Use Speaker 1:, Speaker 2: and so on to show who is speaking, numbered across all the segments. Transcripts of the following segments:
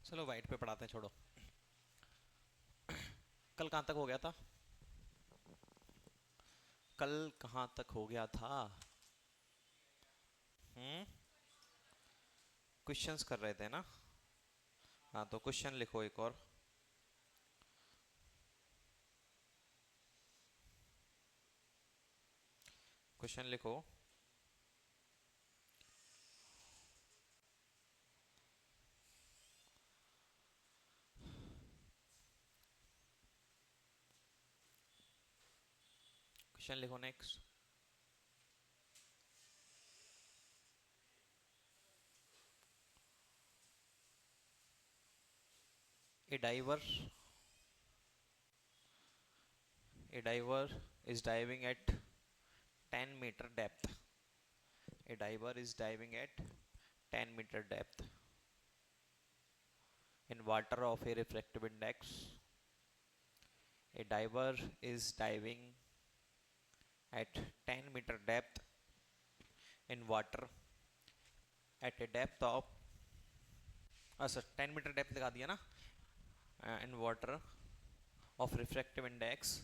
Speaker 1: चलो वाइट पे पढ़ाते हैं, छोड़ो। कल कहाँ तक हो गया था? कल कहाँ तक हो गया था? हम्म। क्वेश्चंस कर रहे थे ना? हाँ, तो क्वेश्चन लिखो एक और। क्वेश्चन लिखो। क्वेश्चन लिखो next. A diver A diver is diving at 10-meter depth. A diver is diving at 10-meter depth in water of a refractive index. A diver is diving at 10-meter depth in water at a depth of, अच्छा 10 metre depth लगा दिया ना, in water of refractive index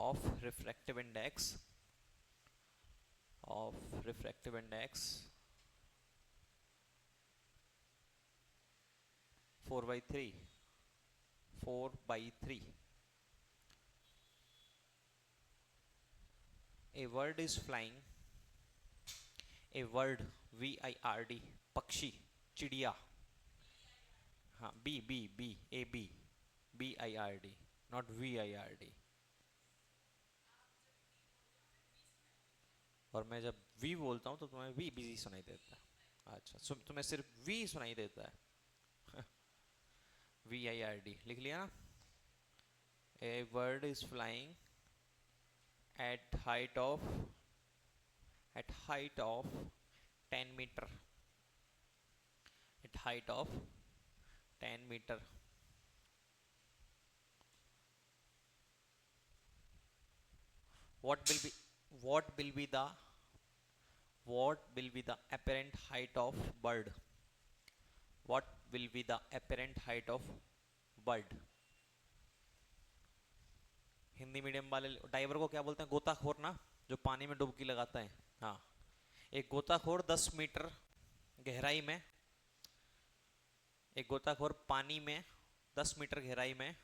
Speaker 1: of refractive index of refractive index 4/3, 4/3. A bird is flying. A bird, VIRD, पक्षी, चिड़िया। हाँ, B B B, A B, BIRD, not VIRD। और मैं जब वी बोलता हूँ तो तुम्हें वी बिजी सुनाई देता है। अच्छा, तुम्हें सिर्फ वी सुनाई देता है। VIRD लिख लिया ना? A bird is flying at height of 10 metre, at height of 10 metre. what will be what will be the apparent height of bird? What will be the apparent height of bird? Hindi medium वाले driver को क्या बोलते हैं? गोताखोर ना, जो पानी में डुबकी लगाता है। हाँ, एक गोताखोर 10 मीटर गहराई में, एक गोताखोर पानी में 10 मीटर गहराई में,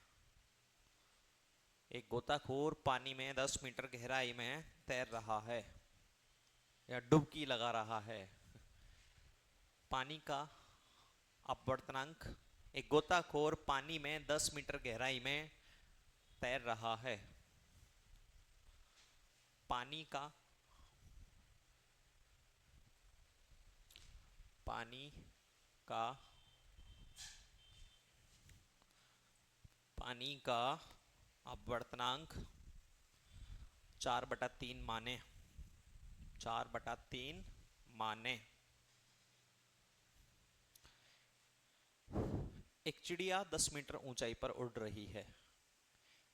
Speaker 1: एक गोताखोर पानी में 10 मीटर गहराई में तैर रहा है या डुबकी लगा रहा है। पानी का अपवर्तनांक, एक गोताखोर पानी में 10 मीटर गहराई में तैर रहा है। पानी का पानी का पानी का अपवर्तनांक 4/3 माने, 4/3 माने। एक चिड़िया 10 मीटर ऊंचाई पर उड़ रही है।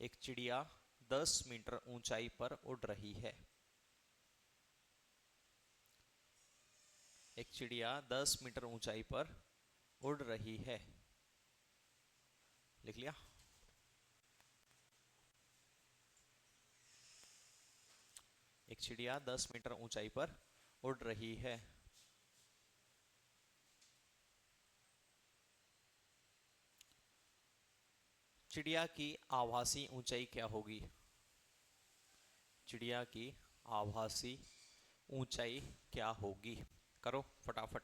Speaker 1: एक चिड़िया 10 मीटर ऊंचाई पर उड़ रही है। एक चिड़िया 10 मीटर ऊंचाई पर उड़ रही है। लिख लिया? एक चिड़िया 10 मीटर ऊंचाई पर उड़ रही है। चिड़िया की आभासी ऊंचाई क्या होगी? चिड़िया की आभासी ऊंचाई क्या होगी? करो फटाफट।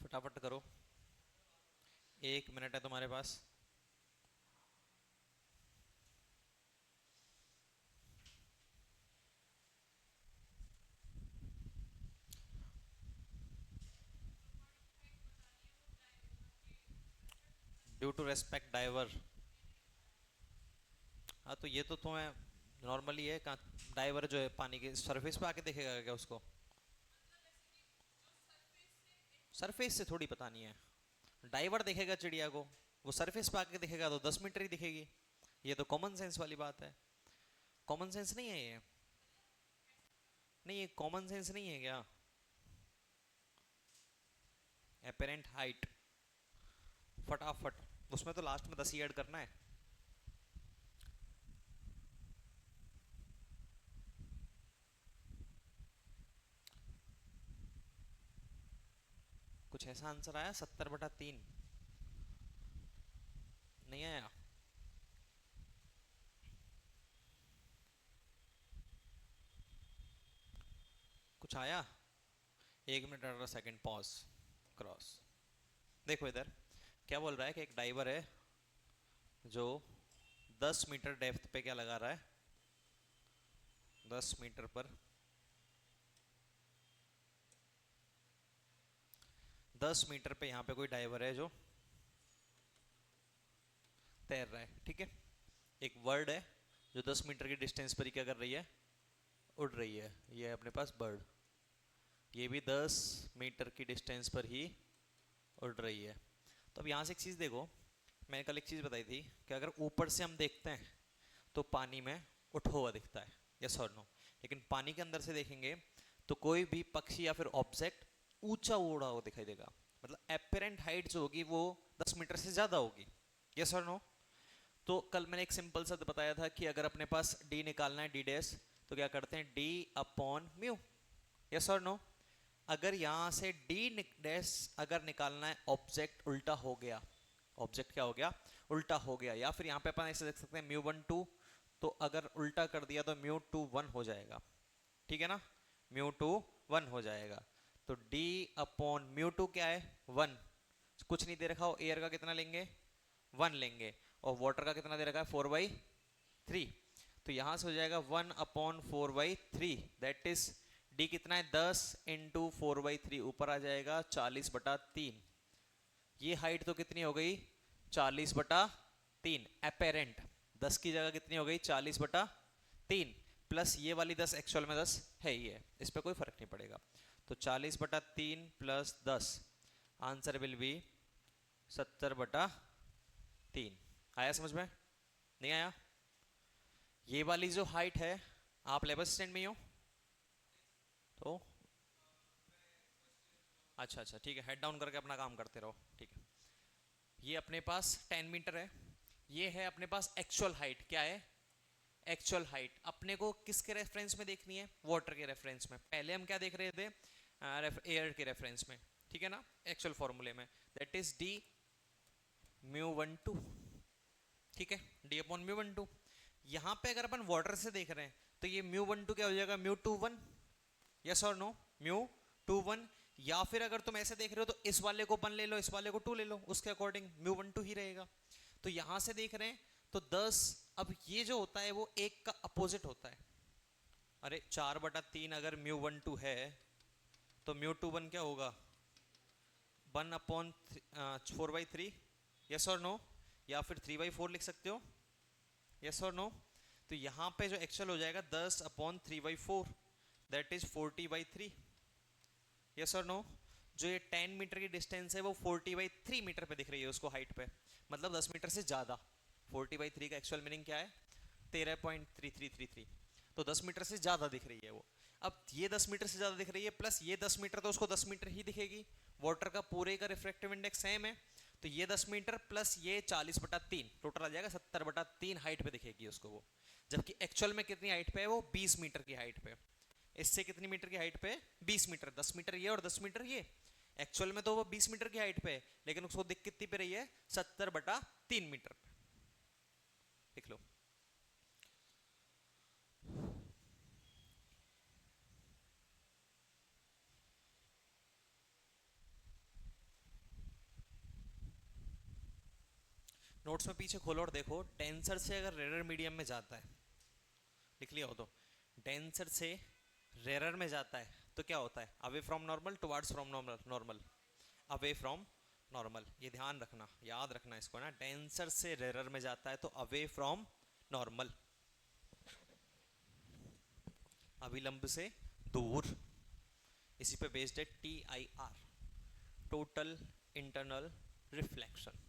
Speaker 1: फटाफट करो, 1 मिनट है तुम्हारे पास। Due to respect diver. हाँ, तो ये तो तुम्हें नॉर्मली है। कहाँ डाइवर जो है पानी के सरफेस पे आके देखेगा क्या उसको? सरफेस से थोड़ी बतानी है। डाइवर देखेगा चिड़िया को, वो सरफेस पे आके दिखेगा तो 10 मीटर ही दिखेगी। ये तो कॉमन सेंस वाली बात है। कॉमन सेंस नहीं है ये? नहीं, ये कॉमन सेंस नहीं है क्या? एपेरेंट हाइट, फटाफट, उसमें तो लास्ट में 10 ही ऐड करना है। कुछ ऐसा आंसर आया 70/3? नहीं आया? कुछ आया? 1 मिनट 18 सेकेंड पॉज क्रॉस। देखो इधर क्या बोल रहा है कि एक डाइवर है जो 10 मीटर डेप्थ पे क्या लगा रहा है, 10 मीटर पर 10 मीटर पे यहाँ पे कोई डाइवर है जो तैर रहा है, ठीक है। एक वर्ड है जो 10 मीटर की डिस्टेंस पर ही क्या कर रही है, उड़ रही है। ये है अपने पास बर्ड, ये भी 10 मीटर की डिस्टेंस पर ही उड़ रही है। तो अब यहाँ से एक चीज़ देखो, मैंने कल एक चीज़ बताई थी कि अगर ऊपर से हम देखते हैं तो पानी में उठा हुआ दिखता है, यस और नो। लेकिन पानी के अंदर से देखेंगे तो कोई भी पक्षी या फिर ऑब्जेक्ट ऊंचा उड़ा हुआ दिखाई देगा। मतलब एपरेंट हाइट जो होगी वो 10 मीटर से ज़्यादा होगी, यस और नो। तो कल मैंने एक सिंपल सा बताया था कि अगर अपने पास डी निकालना है, डी डैश, तो क्या करते हैं, डी अपॉन म्यू, यस और नो। अगर यहाँ से डी डैश अगर निकालना है, ऑब्जेक्ट उल्टा हो गया, ऑब्जेक्ट क्या हो गया, उल्टा हो गया, या फिर यहाँ पे अपन ऐसे देख सकते हैं म्यू 1 2, तो अगर उल्टा कर दिया तो म्यू 2 1 हो जाएगा, ठीक है ना, म्यू 2 1 हो जाएगा। तो डी अपॉन म्यू 2 क्या है, 1, कुछ नहीं दे रखा हो, एयर का कितना लेंगे, 1 लेंगे, और वाटर का कितना दे रखा है, 4/3। तो यहां से हो जाएगा 1/4/3, दैट इज डी कितना है, 10 इंटू 4/3, ऊपर आ जाएगा 40/3। ये हाइट तो कितनी हो गई, 40/3 एपेरेंट। 10 की जगह कितनी हो गई, 40/3, प्लस ये वाली 10 एक्चुअल में 10 है ही है, इस पर कोई फर्क नहीं पड़ेगा। तो 40/3 प्लस 10, आंसर विल बी 70/3। आया समझ में, नहीं आया? ये वाली जो हाइट है, आप लेवल स्टैंड में ही हो तो अच्छा अच्छा ठीक है, हेड डाउन करके अपना काम करते रहो, ठीक है। ये अपने पास 10 मीटर है, ये है अपने पास एक्चुअल हाइट, क्या है, एक्चुअल हाइट। अपने को किसके रेफरेंस में देखनी है, वाटर के रेफरेंस में। पहले हम क्या देख रहे थे, एयर के रेफरेंस में, ठीक है ना, एक्चुअल फॉर्मूले में, दैट इज डी म्यू 1 2, ठीक है, डी अपॉन म्यू 1 2। यहाँ पे अगर अपन वाटर से देख रहे हैं तो ये म्यू 1 2 क्या हो जाएगा, म्यू 2 1, यस और नो, म्यू 2 1। या फिर अगर तुम ऐसे देख रहे हो तो इस वाले को 1 ले लो, इस वाले को 2 ले लो, उसके अकॉर्डिंग म्यू 1 2 ही रहेगा। तो यहां से देख रहे हैं तो 10, अब ये जो होता है वो एक का अपोजिट होता है। अरे 4/3 अगर म्यू 1 2 है तो म्यू 2 1 क्या होगा, 1/4/3, यस और नो, या फिर 3/4 लिख सकते हो, यस और नो। तो यहाँ पे जो एक्चुअल हो जाएगा 10/3/4, दैट इज 40/3, यस और नो। जो ये 10 मीटर की डिस्टेंस है वो 40/3 मीटर पे दिख रही है उसको हाइट पे, मतलब 10 मीटर से ज़्यादा। 40/3 का एक्चुअल मीनिंग क्या है, 13.3333, तो 10 मीटर से ज़्यादा दिख रही है वो। अब ये 10 मीटर से ज़्यादा दिख रही है, प्लस ये 10 मीटर, तो उसको 10 मीटर ही दिखेगी। वाटर का पूरे का रिफ्रैक्टिव इंडेक्स सेम है, तो ये 10 मीटर प्लस ये 40/3, टोटल आ जाएगा 70/3 हाइट पे दिखेगी उसको वो। जबकि एक्चुअल में कितनी हाइट पे है वो, 20 मीटर की हाइट पे। इससे कितनी मीटर की हाइट पे, 20 मीटर, 10 मीटर ये और 10 मीटर ये। एक्चुअल में तो वो 20 मीटर की हाइट पे है, लेकिन उसको दिख कितनी पे रही है, 70/3 मीटर पे। लिख लो। नोट्स में पीछे खोलो और देखो, डेंसर से अगर रेयर मीडियम में जाता है, लिख लिया हो तो, डेंसर से रेयर में जाता है तो क्या होता है, away from normal towards from normal, normal away from normal. ये ध्यान रखना, याद रखना इसको ना, डेंसर से रेयर में जाता है तो अवे फ्रॉम नॉर्मल, अभिलंब से दूर। इसी पे बेस्ड है TIR, टोटल इंटरनल रिफ्लेक्शन।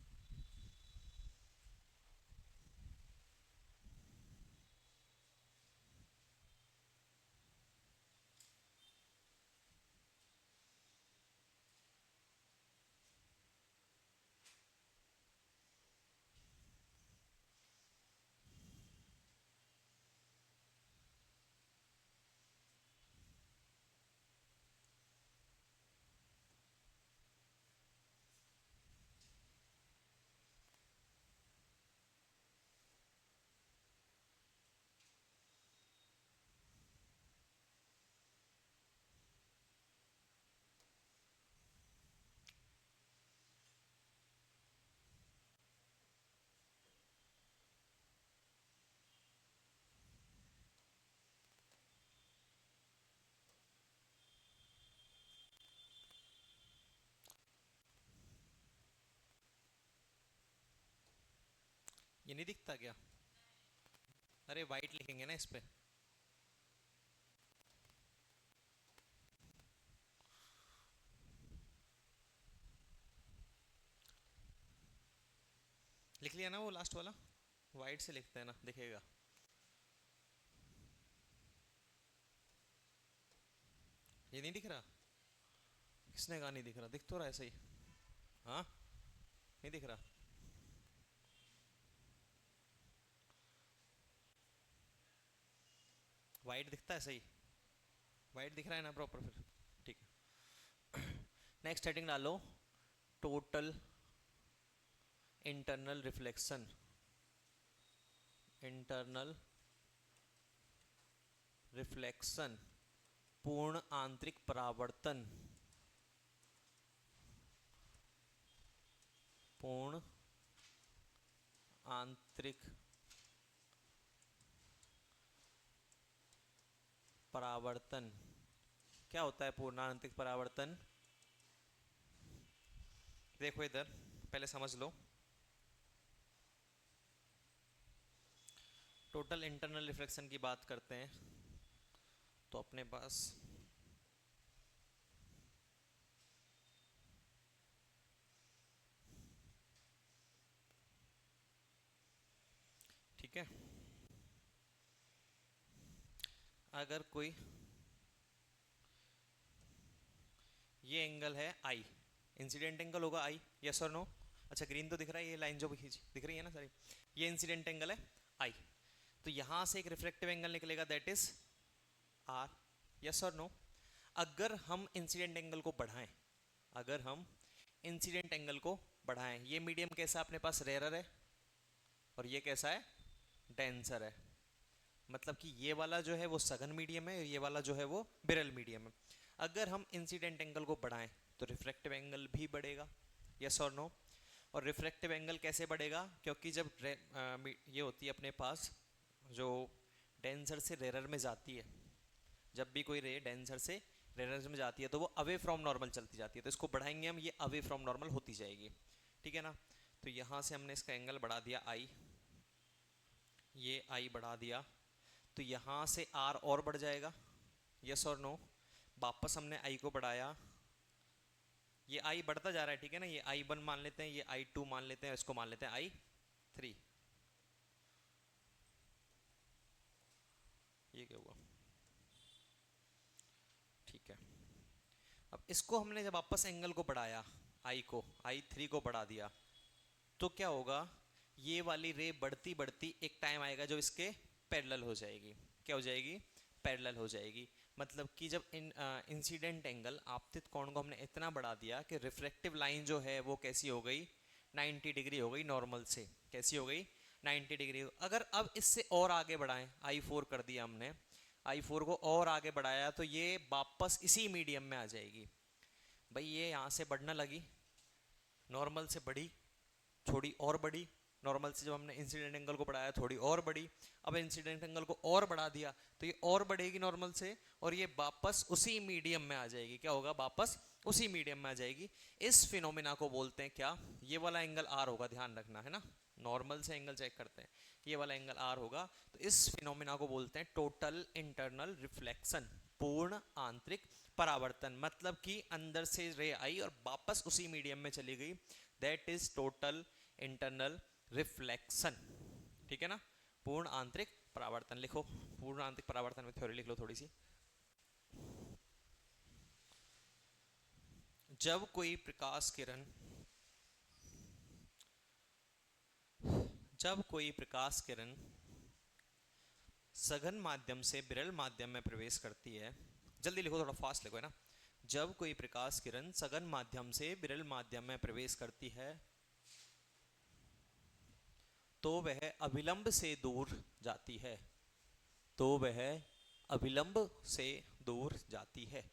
Speaker 1: ये नहीं दिखता क्या? अरे वाइट लिखेंगे ना इस पे। लिख लिया ना वो लास्ट वाला? वाइट से लिखते हैं ना, दिखेगा। ये नहीं दिख रहा? किसने कहा नहीं दिख रहा? दिख तो रहा है सही। हाँ, नहीं दिख रहा? वाइट दिखता है सही? वाइट दिख रहा है ना प्रॉपर फिर? ठीक है। नेक्स्ट हेडिंग डालो, total internal reflection. Internal reflection, पूर्ण आंतरिक परावर्तन। पूर्ण आंतरिक परावर्तन। क्या होता है पूर्ण आंतरिक परावर्तन? देखो इधर, पहले समझ लो। टोटल इंटरनल रिफ्लेक्शन की बात करते हैं तो अपने पास ठीक है, अगर कोई, ये एंगल है आई, इंसिडेंट एंगल होगा आई, यस और नो? अच्छा ग्रीन तो दिख रहा है, ये लाइन जो दिख रही है ना सारी, ये इंसिडेंट एंगल है आई। तो यहां से एक रिफ्लेक्टिव एंगल निकलेगा, दैट इज आर, यस और नो? अगर हम इंसिडेंट एंगल को बढ़ाएं, अगर हम इंसिडेंट एंगल को बढ़ाएं, ये मीडियम कैसा अपने पास, रेयर है, और ये कैसा है, डेंसर है। मतलब कि ये वाला जो है वो सघन मीडियम है, ये वाला जो है वो बिरल मीडियम है। अगर हम इंसिडेंट एंगल को बढ़ाएं तो रिफ्रैक्टिव एंगल भी बढ़ेगा, यस और नो? और रिफ्रैक्टिव एंगल कैसे बढ़ेगा? क्योंकि जब ये होती है अपने पास, जो डेंसर से रेरर में जाती है, जब भी कोई रे डेंसर से रेरर में जाती है तो वो अवे फ्रॉम नॉर्मल चलती जाती है, तो इसको बढ़ाएंगे हम, ये अवे फ्रॉम नॉर्मल होती जाएगी, ठीक है ना? तो यहाँ से हमने इसका एंगल बढ़ा दिया आई, ये आई बढ़ा दिया, तो यहाँ से आर और बढ़ जाएगा, यस और नो? वापस हमने आई को बढ़ाया, ये आई बढ़ता जा रहा है, ठीक है ना? ये आई वन मान लेते हैं, ये आई टू मान लेते हैं, इसको मान लेते हैं आई थ्री। ये क्या हुआ? ठीक है, अब इसको हमने जब वापस एंगल को बढ़ाया, आई को, आई थ्री को बढ़ा दिया, तो क्या होगा? ये वाली रे बढ़ती बढ़ती एक टाइम आएगा जो इसके पैरेलल हो जाएगी। क्या हो जाएगी? पैरेलल हो जाएगी। मतलब कि जब इंसिडेंट एंगल, आपतित कोण को हमने इतना बढ़ा दिया कि रिफ्लेक्टिव लाइन जो है वो कैसी हो गई, 90 डिग्री हो गई नॉर्मल से। कैसी हो गई? 90 डिग्री। अगर अब इससे और आगे बढ़ाएं, आई फोर कर दिया हमने, आई फोर को और आगे बढ़ाया, तो ये वापस इसी मीडियम में आ जाएगी। भाई ये यहाँ से बढ़ने लगी, नॉर्मल से बढ़ी, थोड़ी और बढ़ी, नॉर्मल से जब हमने इंसिडेंट एंगल को बढ़ाया थोड़ी और बढ़ी, अब इंसिडेंट एंगल को और बढ़ा दिया तो ये और बढ़ेगी नॉर्मल से, और ये वापस उसी मीडियम में आ जाएगी। क्या होगा? वापस उसी मीडियम में आ जाएगी। इस फिनोमिना को बोलते हैं क्या? ये वाला एंगल आर होगा, ध्यान रखना है ना, नॉर्मल से एंगल चेक करते हैं, ये वाला एंगल आर होगा। तो इस फिनोमिना को बोलते हैं टोटल इंटरनल रिफ्लेक्शन, पूर्ण आंतरिक परावर्तन मतलब कि अंदर से रे आई और वापस उसी मीडियम में चली गई, that is total internal reflection. ठीक है ना, पूर्ण आंतरिक परावर्तन लिखो, पूर्ण आंतरिक परावर्तन में थ्योरी लिख लो थोड़ी सी। जब कोई प्रकाश किरण जब कोई प्रकाश किरण सघन माध्यम से विरल माध्यम में प्रवेश करती है, जल्दी लिखो थोड़ा फास्ट लिखो है ना, जब कोई प्रकाश किरण सघन माध्यम से विरल माध्यम में प्रवेश करती है तो वह अविलंब से दूर जाती है, तो वह अविलंब से दूर जाती है।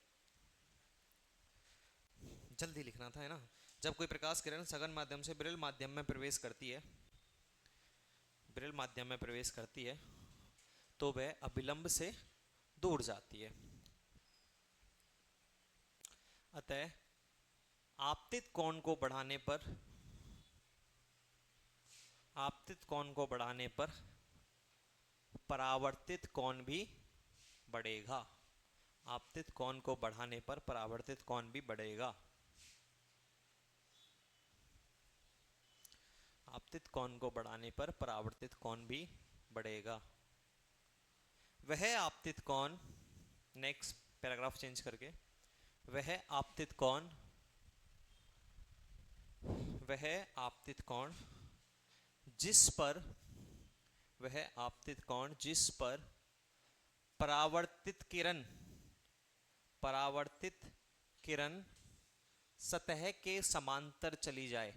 Speaker 1: जल्दी लिखना था है ना, जब कोई प्रकाश किरण सघन माध्यम से विरल माध्यम में प्रवेश करती है, विरल माध्यम में प्रवेश करती है तो वह अविलंब से दूर जाती है। अतः आपतित कोण को बढ़ाने पर परावर्तित कोण भी बढ़ेगा। आपतित कोण को बढ़ाने पर परावर्तित कोण भी बढ़ेगा। आपतित कोण को बढ़ाने पर परावर्तित कोण भी बढ़ेगा। वह आपतित कोण, नेक्स्ट पैराग्राफ चेंज करके, वह आपतित कोण जिस पर परावर्तित किरण सतह के समांतर चली जाए,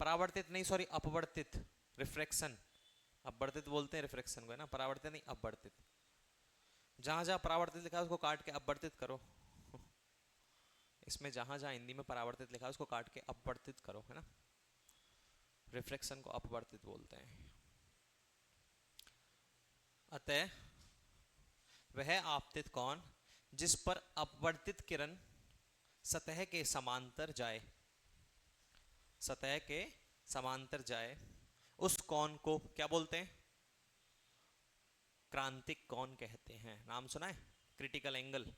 Speaker 1: परावर्तित नहीं सॉरी अपवर्तित, रिफ्रैक्शन, अपवर्तित बोलते हैं रिफ्रैक्शन को है ना, परावर्तित नहीं अपवर्तित। जहां जहां परावर्तित लिखा है उसको काट के अपवर्तित करो इसमें जहां जहां हिंदी में परावर्तित लिखा है उसको काट के अपवर्तित करो है ना, रिफ्रैक्शन को अपवर्तित बोलते हैं। अतः वह आपतित कोण जिस पर अपवर्तित किरण सतह के समांतर जाए, उस कोण को क्या बोलते हैं? क्रांतिक कोण कहते हैं। नाम सुना है, क्रिटिकल एंगल,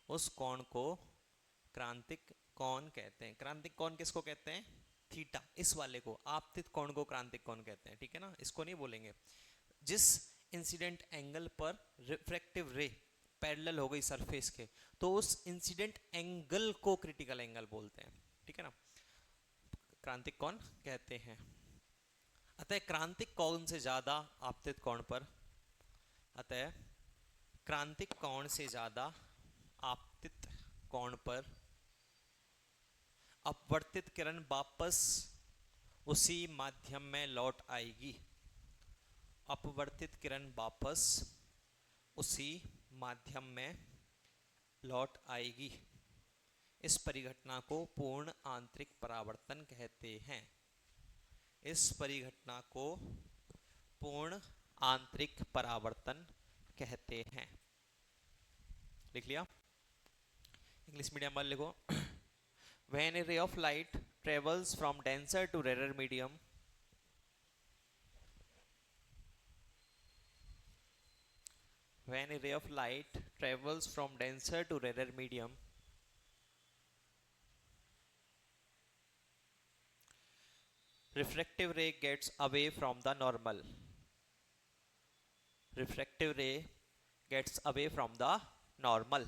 Speaker 1: उस कोण को क्रांतिक कोण कहते हैं। क्रांतिक कोण किसको कहते हैं? थीटा, इस वाले को। आपतित कोण को क्रांतिक कोण कहते हैं, ठीक है ना, इसको नहीं बोलेंगे। जिस इंसिडेंट एंगल पर रिफ्रैक्टिव रे पैरेलल हो गई सरफेस के, तो उस इंसिडेंट एंगल को क्रिटिकल एंगल बोलते हैं, ठीक है ना, क्रांतिक कोण कहते हैं। अतः क्रांतिक कोण से ज्यादा आपतित कोण पर आपतित कोण पर अपवर्तित किरण वापस उसी माध्यम में लौट आएगी। अपवर्तित किरण वापस उसी माध्यम में लौट आएगी। इस परिघटना को पूर्ण आंतरिक परावर्तन कहते हैं। इस परिघटना को पूर्ण आंतरिक परावर्तन कहते हैं। लिख लिया? इंग्लिश मीडियम वाले लिखो। When a ray of light travels from denser to rarer medium, refractive ray gets away from the normal. Refractive ray gets away from the normal.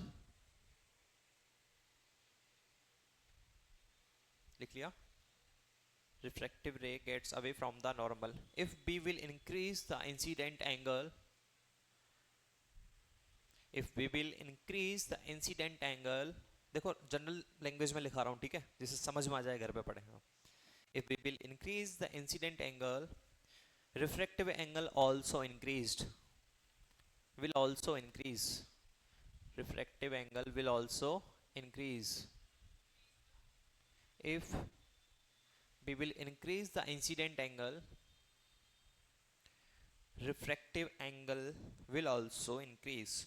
Speaker 1: लिख लिया? Refractive ray gets away from the normal. If we will increase the incident angle, देखो general language में लिखा रहा हूं, ठीक है, जिसे समझ में आ जाए घर पे पढ़े। If we will increase the incident angle, refractive angle also increased. Refractive angle will also increase. If we will increase the incident angle, refractive angle will also increase.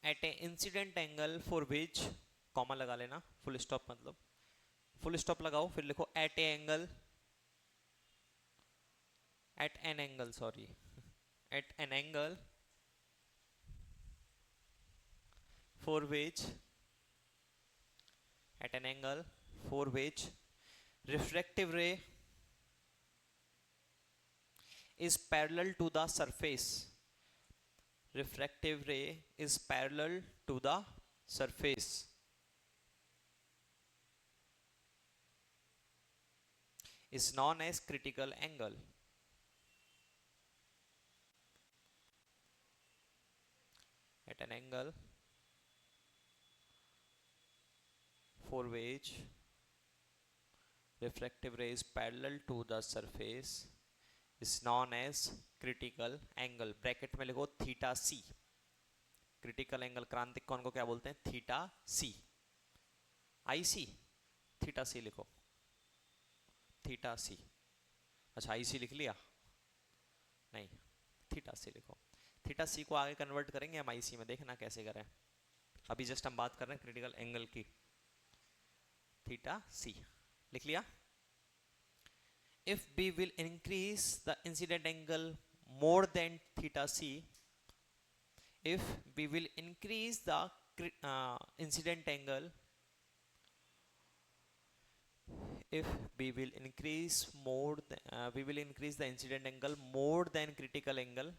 Speaker 1: At an incident angle for which, comma लगा लेना, full stop मतलब, full stop लगाओ फिर लिखो at a angle at an angle, sorry, at an angle for which, at an angle for which refractive ray is parallel to the surface. Refractive ray is parallel to the surface is known as critical angle. At an angle for which refractive ray is parallel to the surface is known as critical angle. Bracket में लिखो theta सी. Critical angle क्रांतिक कोण को क्या बोलते हैं? Theta सी. आई सी, theta सी लिखो, theta सी. अच्छा आई सी लिख लिया? नहीं, थीटा सी लिखो. थीटा सी को आगे कन्वर्ट करेंगे हम आई सी में, देखना कैसे करें. अभी जस्ट हम बात कर रहे हैं क्रिटिकल एंगल की. थीटा सी लिख लिया. If B will increase the incident angle more than theta c, if B will increase the incident angle, if B will increase more than, we will increase the incident angle more than critical angle,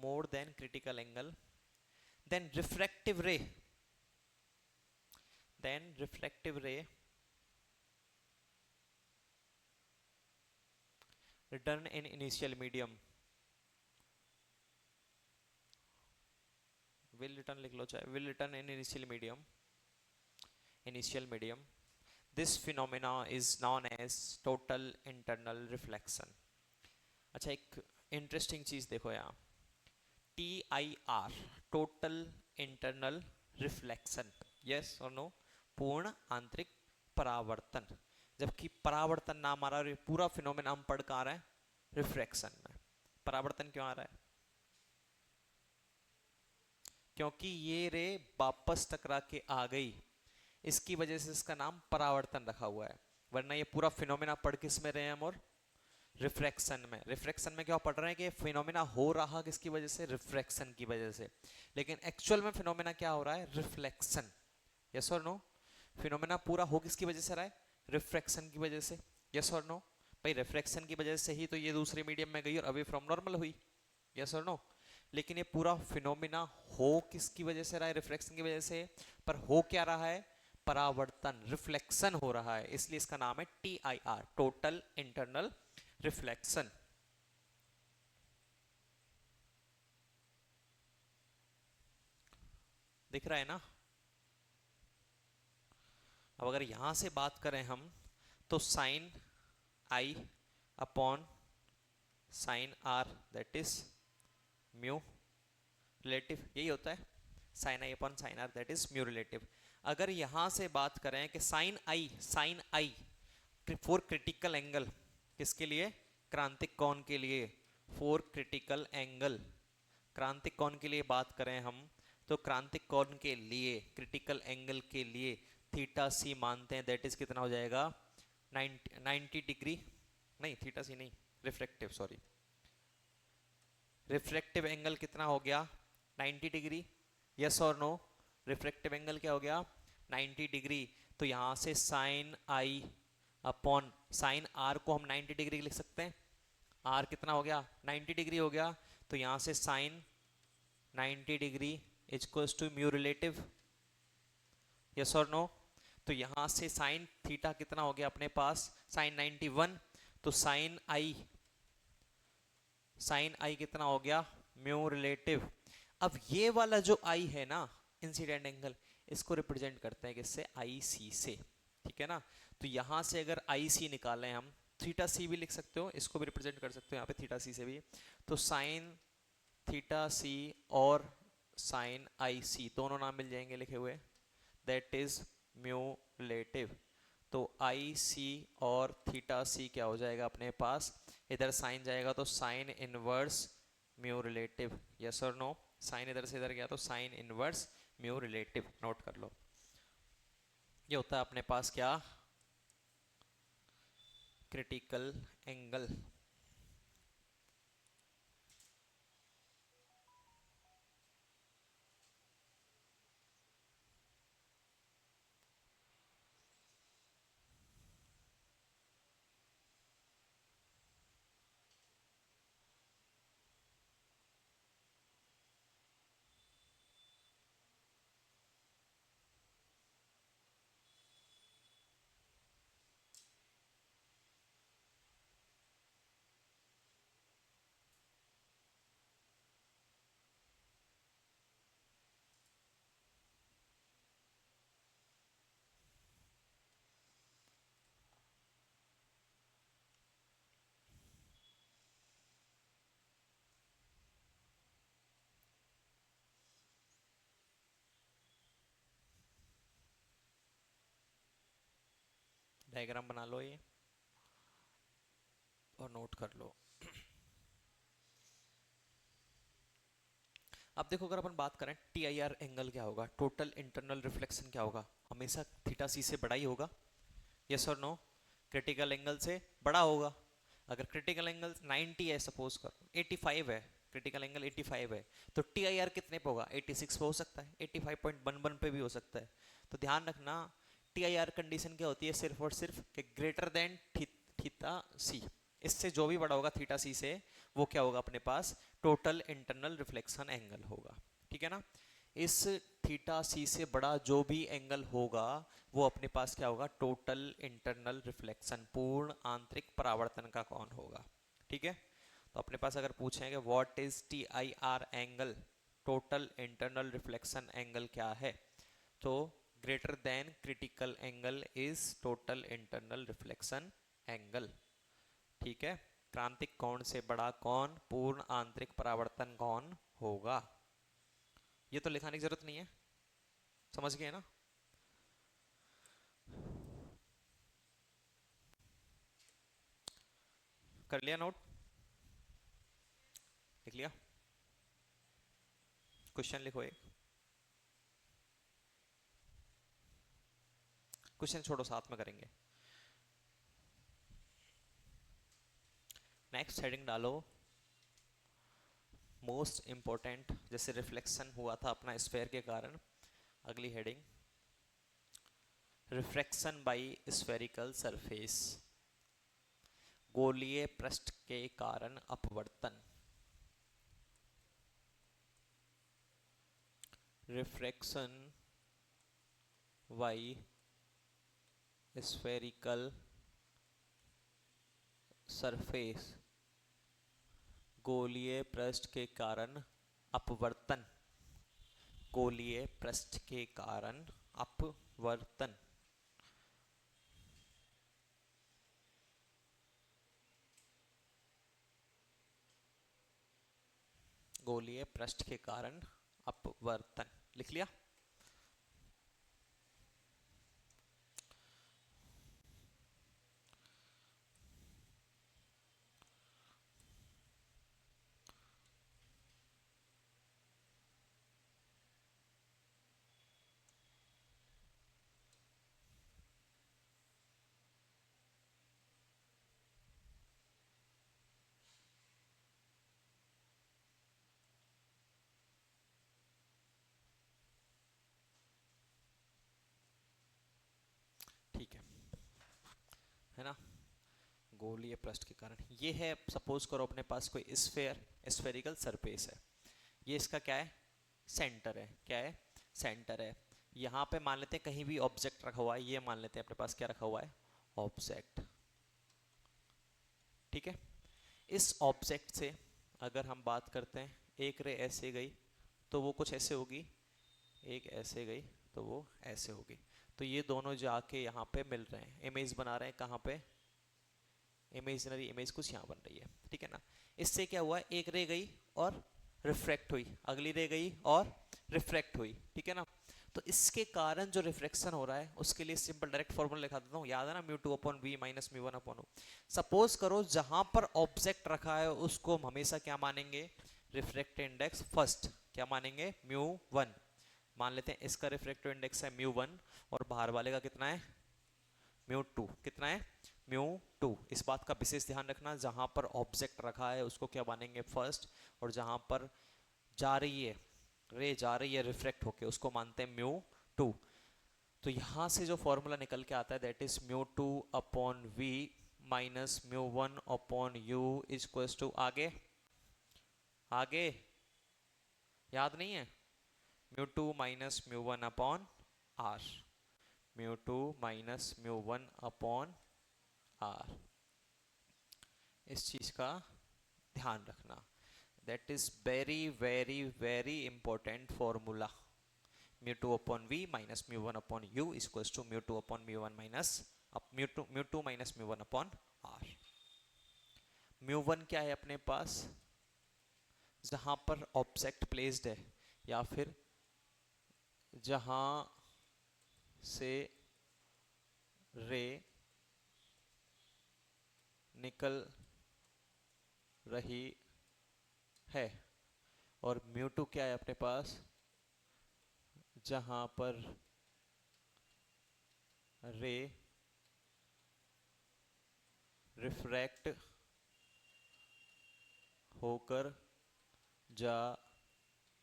Speaker 1: more than critical angle, then refractive ray return in initial medium will return लिख लो चाहे, will return in initial medium. This phenomena is known as total internal reflection. अच्छा एक interesting चीज देखो यहाँ, TIR total internal reflection, yes और no, पूर्ण आंतरिक परावर्तन. जबकि परावर्तन नाम आ रहा है, पूरा फिनोमेना हम पढ़ कर आ रहे हैं रिफ्रैक्शन में. परावर्तन क्यों आ रहा है? क्योंकि ये रे वापस टकरा के आ गई, इसकी वजह से इसका नाम परावर्तन रखा हुआ है. वरना ये पूरा फिनोमेना पढ़ किस में रहे हैं हम? और रिफ्रैक्शन में. रिफ्रैक्शन में क्या पढ़ रहे हैं कि फिनोमेना हो रहा किसकी वजह से? रिफ्रैक्शन की वजह से. लेकिन एक्चुअल में फिनोमेना क्या हो रहा है? रिफ्लेक्शन. यस और नो? फिनोमेना पूरा हो किसकी वजह से रहा है? रिफ्रैक्शन की वजह से. यस और नो? भाई रिफ्रैक्शन की वजह से ही तो ये दूसरे मीडियम में गई और अवे फ्रॉम नॉर्मल हुई. यस और नो? लेकिन ये पूरा फिनोमेना हो किसकी वजह से रहा है? रिफ्रैक्शन की वजह से. पर हो क्या रहा है? परावर्तन, रिफ्लेक्शन हो रहा है. इसलिए इसका नाम है TIR टोटल इंटरनल रिफ्लेक्शन. दिख रहा है ना? अब अगर यहां से बात करें हम तो sine i upon sine r that is mu relative, यही होता है. Sine i upon sine r that is mu relative. अगर यहां से बात करें कि sine i for critical angle, किसके लिए? क्रांतिक कोण के लिए. फॉर क्रिटिकल एंगल, क्रांतिक कोण के लिए बात करें हम तो क्रांतिक कोण के लिए, क्रिटिकल एंगल के लिए थीटा सी मानते हैं. दैट इज कितना हो जाएगा? 90 डिग्री. नहीं थीटा सी नहीं, रिफ्रैक्टिव, सॉरी. रिफ्रैक्टिव एंगल कितना हो गया? 90 डिग्री. यस और नो? रिफ्रैक्टिव एंगल क्या हो गया? 90 डिग्री. तो यहां से sine i upon sine r को हम 90 डिग्री लिख सकते हैं. आर कितना हो गया? 90 डिग्री हो गया. तो यहां से sine 90 degree is equals to mu relative. Yes और नो? तो यहां से साइन थीटा कितना हो गया अपने पास? साइन 91. तो साइन आई कितना हो गया? Mu relative. अब ये वाला जो आई है ना, इंसिडेंट एंगल, इसको रिप्रेजेंट करते हैं किससे? आई सी से. ठीक है ना? तो यहां से अगर आई सी निकालें हम, थीटा सी भी लिख सकते हो, इसको भी रिप्रेजेंट कर सकते हो यहाँ पे थीटा सी से भी. तो साइन थीटा सी और साइन आई सी दोनों नाम मिल जाएंगे लिखे हुए. That is mu relative. तो आई सी और थीटा सी क्या हो जाएगा अपने पास? इधर साइन जाएगा तो sine inverse mu relative. Yes और नो? साइन इधर से इधर गया तो sine inverse mu relative. Note कर लो. ये होता है अपने पास क्या, क्रिटिकल एंगल। डायग्राम बना लो ये और नोट कर लो। अब देखो, अगर अपन बात करें टी आई आर एंगल क्या होगा, टोटल इंटरनल रिफ्लेक्शन क्या होगा, हमेशा थीटा सी से बड़ा ही होगा। यस और नो, क्रिटिकल एंगल से बड़ा होगा। अगर क्रिटिकल एंगल 90 है, सपोज करो 85 है, क्रिटिकल एंगल 85 है, तो टी आई आर कितने पे होगा, 86 पे हो सकता है, 85.11 पे भी हो सकता है। तो ध्यान रखना, टी आई आर कंडीशन क्या होती है, सिर्फ और सिर्फ कि ग्रेटर देन थीटा सी, इससे जो भी बड़ा होगा थीटा सी से, वो क्या होगा अपने पास, टोटल इंटरनल रिफ्लेक्शन एंगल होगा। ठीक है ना। इस थीटा सी से बड़ा जो भी एंगल होगा, वो अपने पास क्या होगा, टोटल इंटरनल रिफ्लेक्शन, पूर्ण आंतरिक परावर्तन का कोण होगा। ठीक है। तो अपने पास अगर पूछेंगे what is T I R angle, total internal reflection angle क्या है, तो greater than critical angle is total internal reflection angle. ठीक है। क्रांतिक कोण से बड़ा कौन, पूर्ण आंतरिक परावर्तन कोण होगा। ये तो लिखाने की जरूरत नहीं है, समझ गए ना। कर लिया नोट, लिख लिया। क्वेश्चन लिखो एक, क्वेश्चन छोड़ो साथ में करेंगे। नेक्स्ट हेडिंग डालो, मोस्ट इंपॉर्टेंट, जैसे रिफ्लेक्शन हुआ था अपना स्फेयर के कारण। अगली heading, refraction by spherical surface, गोलीय पृष्ठ के कारण अपवर्तन। रिफ्रैक्शन बाय स्फेरिकल सरफेस, गोलीय पृष्ठ के कारण अपवर्तन, गोलीय पृष्ठ के कारण अपवर्तन। गोलीय पृष्ठ के कारण अपवर्तन, लिख लिया। ठीक है ना। गोलीय पृष्ठ के कारण ये है, सपोज करो अपने पास कोई स्फेयर, स्फेरिकल सरफेस है, ये इसका क्या है, सेंटर है। क्या है, सेंटर है। यहाँ पे मान लेते हैं कहीं भी ऑब्जेक्ट रखा हुआ है, ये मान लेते हैं अपने पास क्या रखा हुआ है, ऑब्जेक्ट। ठीक है। इस ऑब्जेक्ट से अगर हम बात करते हैं, एक रे ऐसे गई तो वो कुछ ऐसे होगी, एक ऐसे गई तो वो ऐसे होगी। तो ये दोनों जाके यहाँ पे मिल रहे हैं, इमेज बना रहे हैं, कहाँ पे, इमेजिनरी इमेज कुछ यहाँ बन रही है। ठीक है ना। इससे क्या हुआ, एक रे गई और रिफ्रैक्ट हुई, अगली रे गई और रिफ्रैक्ट हुई। ठीक है ना। तो इसके कारण जो रिफ्रैक्शन हो रहा है, उसके लिए सिंपल डायरेक्ट फॉर्मूला लिखा देता हूँ, याद है ना, mu two upon v minus mu one upon o. Suppose करो जहां पर ऑब्जेक्ट रखा है उसको हम हमेशा क्या मानेंगे, रिफ्रैक्टिव इंडेक्स फर्स्ट, क्या मानेंगे, म्यू वन, मान लेते हैं इसका रिफ्रैक्टिव इंडेक्स है μ1 और बाहर वाले का कितना है μ2, कितना है μ2। इस बात का विशेष ध्यान रखना, जहां पर ऑब्जेक्ट रखा है उसको क्या मानेंगे फर्स्ट, और जहां पर जा रही है रे जा रही है रिफ्रैक्ट होके उसको मानते हैं μ2। तो यहां से जो फॉर्मूला निकल के आता है that is μ2 upon v minus μ1 upon u is equals to, आगे आगे याद नहीं है, μ2 minus μ1 upon r, μ2 minus μ1 upon r। इस चीज का ध्यान रखना, that is very very very important formula. μ2 upon v minus μ1 upon u equals to μ2 upon μ1 minus μ2 minus μ1 upon r। μ1 क्या है अपने पास, जहां पर ऑब्जेक्ट प्लेस्ड है या फिर जहां से रे निकल रही है, और μ2 क्या है अपने पास, जहां पर रे रिफ्रैक्ट होकर जा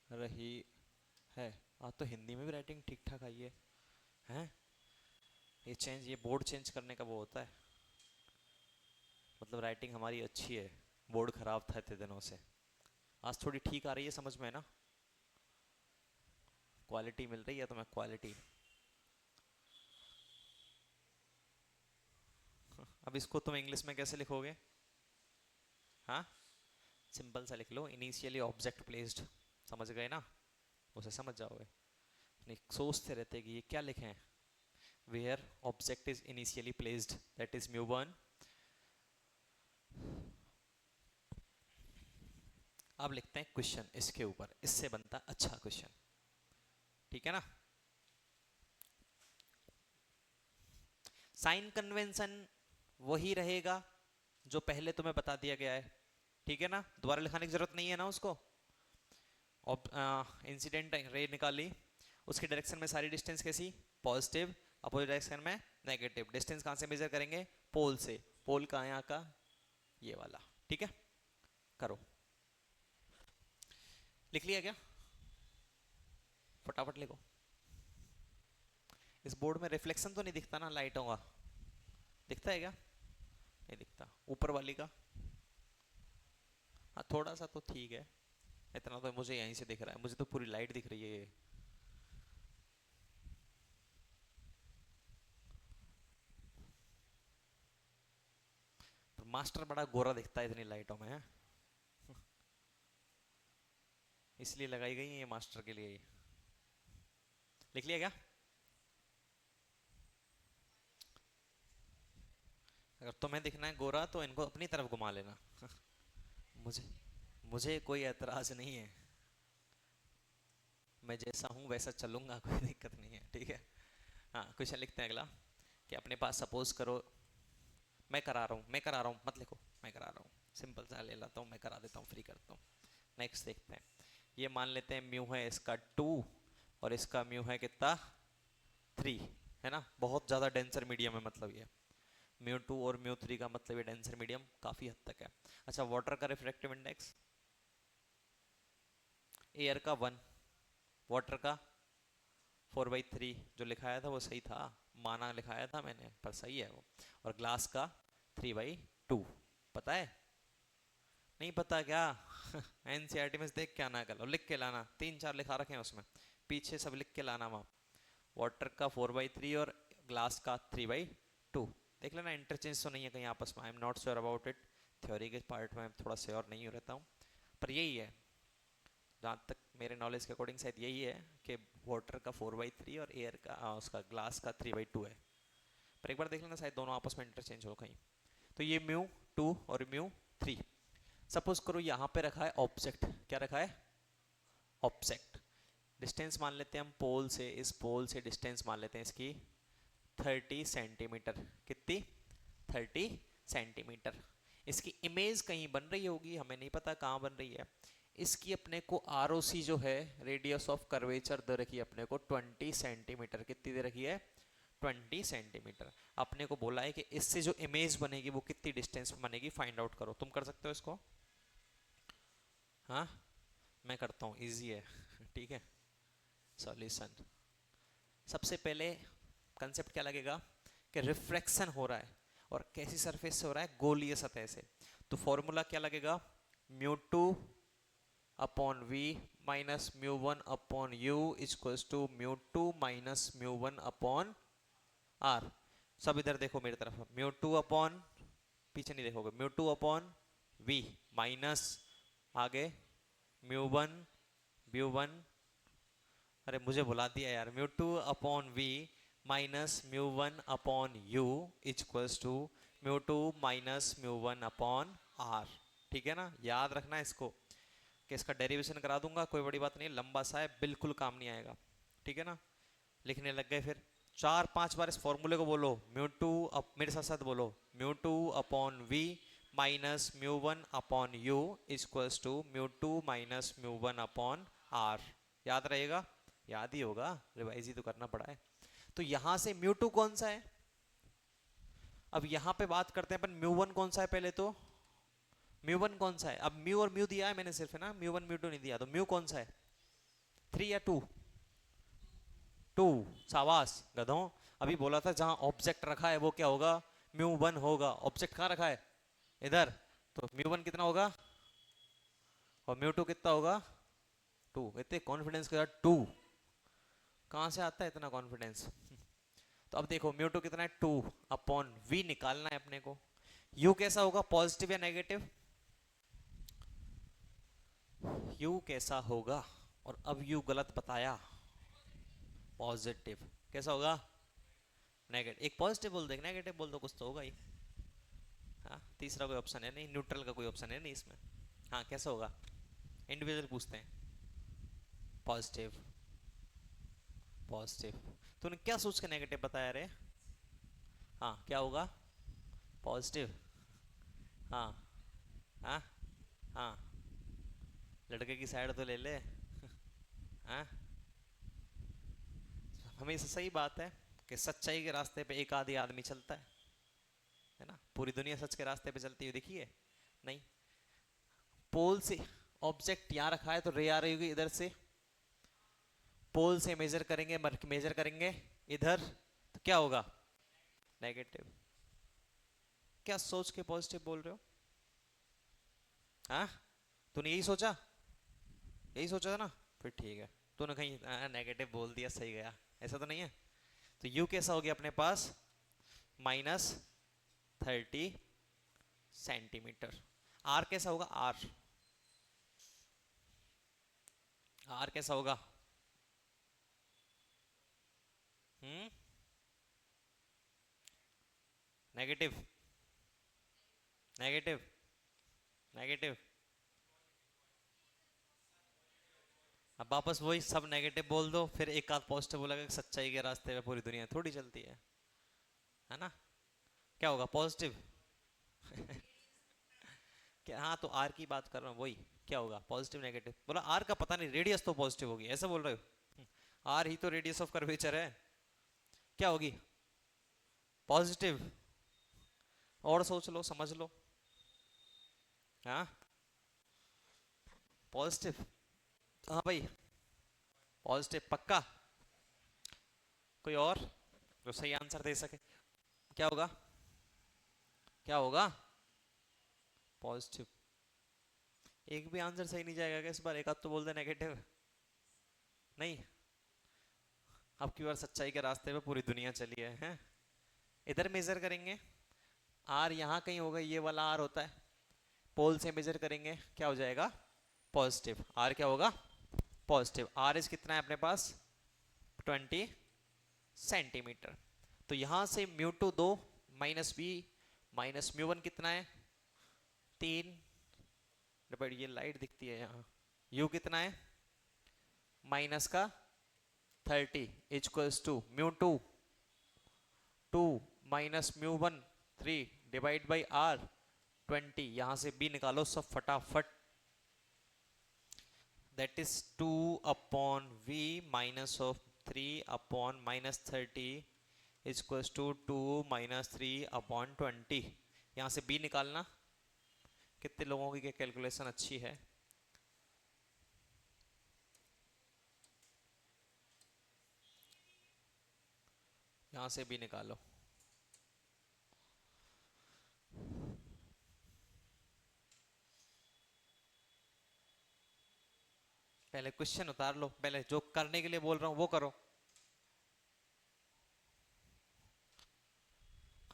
Speaker 1: रही है। तो हिंदी में भी राइटिंग ठीक ठाक आई है हैं? ये बोर्ड चेंज करने का वो होता है, मतलब राइटिंग हमारी अच्छी है, बोर्ड खराब था इतने दिनों से, आज थोड़ी ठीक आ रही है समझ में ना, क्वालिटी मिल रही है तुम्हें क्वालिटी। अब इसको तुम इंग्लिश में कैसे लिखोगे, हाँ सिंपल सा लिख लो, इनिशियली ऑब्जेक्ट प्लेस्ड, समझ गए ना, उसे समझ जाओगे। नहीं सोचते रहते कि ये क्या लिखे हैं, where object is initially placed that is μ1। अब लिखते हैं क्वेश्चन इसके ऊपर, इससे बनता अच्छा क्वेश्चन, ठीक है ना। साइन कन्वेंशन वही रहेगा जो पहले तुम्हें बता दिया गया है, ठीक है ना, दोबारा लिखाने की जरूरत नहीं है ना उसको। इंसिडेंट रे निकाली, उसके डायरेक्शन में सारी डिस्टेंस कैसी, पॉजिटिव, अपोजिट डायरेक्शन में नेगेटिव। डिस्टेंस कहां से मेजर करेंगे, पोल से, पोल कहां है यहाँ का, ये वाला, ठीक है। करो, लिख लिया क्या, फटाफट लिखो। इस बोर्ड में रिफ्लेक्शन तो नहीं दिखता ना लाइटों का, दिखता है क्या, नहीं दिखता, ऊपर वाली का हाँ थोड़ा सा तो ठीक है, इतना तो मुझे यहीं से दिख रहा है, मुझे तो पूरी लाइट दिख रही है ये। तो मास्टर बड़ा गोरा दिखता है इतनी लाइटों में है, इसलिए लगाई गई है ये मास्टर के लिए। लिख लिया क्या, अगर तुम्हें दिखना है गोरा तो इनको अपनी तरफ घुमा लेना मुझे मुझे कोई एतराज नहीं है, मैं जैसा हूं वैसा चलूंगा, कोई दिक्कत नहीं है, ठीक है। हाँ क्वेश्चन लिखते हैं अगला, कि अपने पास सपोज करो, मैं करा रहा हूँ मत लिखो, मैं करा रहा हूँ, सिंपल सा ले लाता हूँ, मैं करा देता हूँ, फ्री करता हूँ। नेक्स्ट देखते हैं, ये मान लेते हैं म्यू है इसका 2 और इसका म्यू है कितना 3, है ना, बहुत ज़्यादा डेंसर मीडियम है, मतलब ये μ2 और μ3 का मतलब ये डेंसर मीडियम काफ़ी हद तक है। अच्छा वाटर का रिफ्रैक्टिव इंडेक्स, एयर का 1, वाटर का 4/3, जो लिखाया था वो सही था, माना लिखाया था मैंने पर सही है वो, और ग्लास का 3/2, पता है, नहीं पता क्या एनसीईआरटी में देख के आना, कर लो, लिख के लाना, 3-4 लिखा रखे हैं उसमें, पीछे सब लिख के लाना वहाँ, वाटर का 4/3 और ग्लास का 3/2, देख लेना, इंटरचेंज तो नहीं है कहीं आपस में, I am not sure about it, theory के पार्ट में थोड़ा श्योर नहीं रहता हूँ, पर यही है, जहाँ तक मेरे नॉलेज के अकॉर्डिंग शायद यही है कि वाटर का 4/3 और एयर का उसका ग्लास का 3/2 है, पर एक बार देख लेना शायद दोनों आपस में इंटरचेंज हो कहीं। तो ये μ2 और μ3, सपोज करो यहाँ पे रखा है ऑब्जेक्ट, क्या रखा है ऑब्जेक्ट, डिस्टेंस मान लेते हैं हम पोल से, इस पोल से डिस्टेंस मान लेते हैं इसकी 30 सेंटीमीटर, कितनी 30 सेंटीमीटर। इसकी इमेज कहीं बन रही होगी, हमें नहीं पता कहाँ बन रही है, इसकी अपने को ROC जो है, रेडियस ऑफ कर्वेचर दे रखी है अपने को 20 सेंटीमीटर। कितनी दे रखी है? 20 सेंटीमीटर। अपने को बोला है कि इससे जो इमेज बनेगी वो कितनी डिस्टेंस में बनेगी, फाइंड आउट करो। तुम कर सकते हो इसको? हाँ, मैं करता हूँ, इजी है। ठीक है, सॉल्यूशन। सबसे पहले कंसेप्ट क्या लगेगा कि रिफ्रैक्शन हो रहा है, और कैसी सरफेस से हो रहा है? गोलीय सतह से। तो फॉर्मूला क्या लगेगा? Mu two upon v minus mu one upon u equals to mu two minus mu one upon r. सब इधर देखो मेरी तरफ। म्यू टू अपॉन, पीछे नहीं देखोगे, mu two upon v minus आगे म्यू वन, अरे मुझे बुला दिया यार, mu two upon v minus mu one upon u equals to mu two minus mu one upon r. ठीक है ना? याद रखना इसको कि इसका डेरिवेशन करा दूंगा, कोई बड़ी बात नहीं, लंबा सा है, बिल्कुल काम नहीं आएगा। ठीक है ना? लिखने लग गए फिर? 4-5 बार इस फॉर्मूले को बोलो। म्यू टू, मेरे साथ साथ बोलो, mu two upon v minus mu one upon u equals to mu two minus mu one upon r. याद रहेगा? याद ही होगा, रिवाइज ही तो करना पड़ा है। तो यहां से म्यू टू कौन सा है? अब यहां पे बात करते हैं अपन, म्यू वन कौन सा है पहले तो? म्यू वन कौन सा है? अब म्यू और म्यू दिया है मैंने सिर्फ, है ना, म्यू वन म्यू टू नहीं दिया। तो म्यू कौन सा है? 3 या 2? 2। सावास गधों, अभी बोला था जहां ऑब्जेक्ट रखा है वो क्या होगा? म्यू वन होगा। ऑब्जेक्ट कहां रखा है? इधर। तो म्यू वन कितना होगा और म्यू टू कितना होगा? 2। इतने कॉन्फिडेंस के साथ 2 कहां से आता है इतना कॉन्फिडेंस? तो अब देखो म्यू टू कितना है? 2 अपॉन वी निकालना है अपने को। यू कैसा होगा? पॉजिटिव या नेगेटिव? यू कैसा होगा? और अब यू गलत बताया, पॉजिटिव। कैसा होगा? नेगेटिव। एक पॉजिटिव बोल दो, एक नेगेटिव बोल दो, कुछ तो होगा ही। हाँ, तीसरा कोई ऑप्शन है नहीं, न्यूट्रल का कोई ऑप्शन है नहीं इसमें। हाँ, कैसा होगा? इंडिविजुअल पूछते हैं। पॉजिटिव। पॉजिटिव। तूने क्या सोच के नेगेटिव बताया रे? हाँ, क्या होगा? पॉजिटिव। हाँ हाँ हाँ, लड़के की साइड तो ले ले। हाँ, हमेशा सही बात है कि सच्चाई के रास्ते पे एक आधी आदमी चलता है ना? पूरी दुनिया सच के रास्ते पे चलती हुई दिखी है? नहीं। पोल से ऑब्जेक्ट यहां रखा है तो रे आ रही होगी इधर से, पोल से मेजर करेंगे, इधर, तो क्या होगा? नेगेटिव। क्या सोच के पॉजिटिव बोल रहे हो? हाँ, तूने यही सोचा था ना? फिर ठीक है, तूने कहीं नेगेटिव बोल दिया, सही गया। ऐसा तो नहीं है? तो यू कैसा हो गया अपने पास? -30 सेंटीमीटर। आर कैसा होगा? आर कैसा होगा? नेगेटिव। नेगेटिव। नेगेटिव। अब वापस वही सब नेगेटिव बोल दो, फिर एक आध पॉजिटिव बोलेगा कि सच्चाई के रास्ते पे पूरी दुनिया थोड़ी चलती है ना? क्या होगा? पॉजिटिव। क्या? हाँ, तो आर की बात कर रहा हूँ, वही क्या होगा? पॉजिटिव नेगेटिव बोला। आर का पता नहीं, रेडियस तो पॉजिटिव होगी, ऐसा बोल रहे हो? आर ही तो रेडियस ऑफ कर्वेचर है। क्या होगी? पॉजिटिव। और सोच लो, समझ लो। हाँ, पॉजिटिव। हाँ भाई, पॉजिटिव पक्का? कोई और जो सही आंसर दे सके? क्या होगा? क्या होगा? पॉजिटिव। एक भी आंसर सही नहीं जाएगा क्या इस बार? एक आध तो बोल दे नेगेटिव। नहीं, अब की बार सच्चाई के रास्ते पे पूरी दुनिया चली है, हैं? इधर मेजर करेंगे, आर यहाँ कहीं होगा, ये वाला आर होता है। पोल से मेजर करेंगे, क्या हो जाएगा? पॉजिटिव। आर क्या होगा? पॉजिटिव। आर इज कितना है अपने पास? 20 सेंटीमीटर। तो यहां से mu two 2 minus b minus mu one कितना है? 3 डिवाइड, ये लाइट दिखती है यहाँ, यू कितना है? माइनस का 30 equals to mu two 2 minus mu one 3 divide by r 20। यहां से बी निकालो सब फटाफट। that is 2 upon v minus of 3 upon minus 30 is equals to 2 minus 3 upon 20। यहाँ से b निकालना। कितने लोगों की कैलकुलेशन अच्छी है? यहाँ से b निकालो। पहले क्वेश्चन उतार लो, पहले जो करने के लिए बोल रहा हूं वो करो।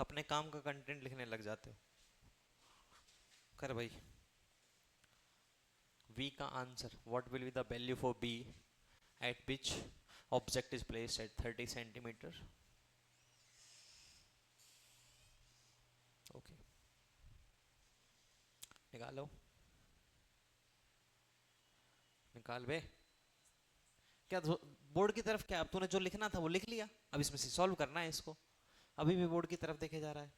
Speaker 1: अपने काम का कंटेंट लिखने लग जाते हो। कर भाई। v का answer, what will be the value for b eight which object is placed at 30 centimetre. Okay, निकालो, निकाल बे। क्या बोर्ड की तरफ? क्या अब तूने जो लिखना था वो लिख लिया, अब इसमें से सॉल्व करना है इसको। अभी भी बोर्ड की तरफ देखे जा रहा है।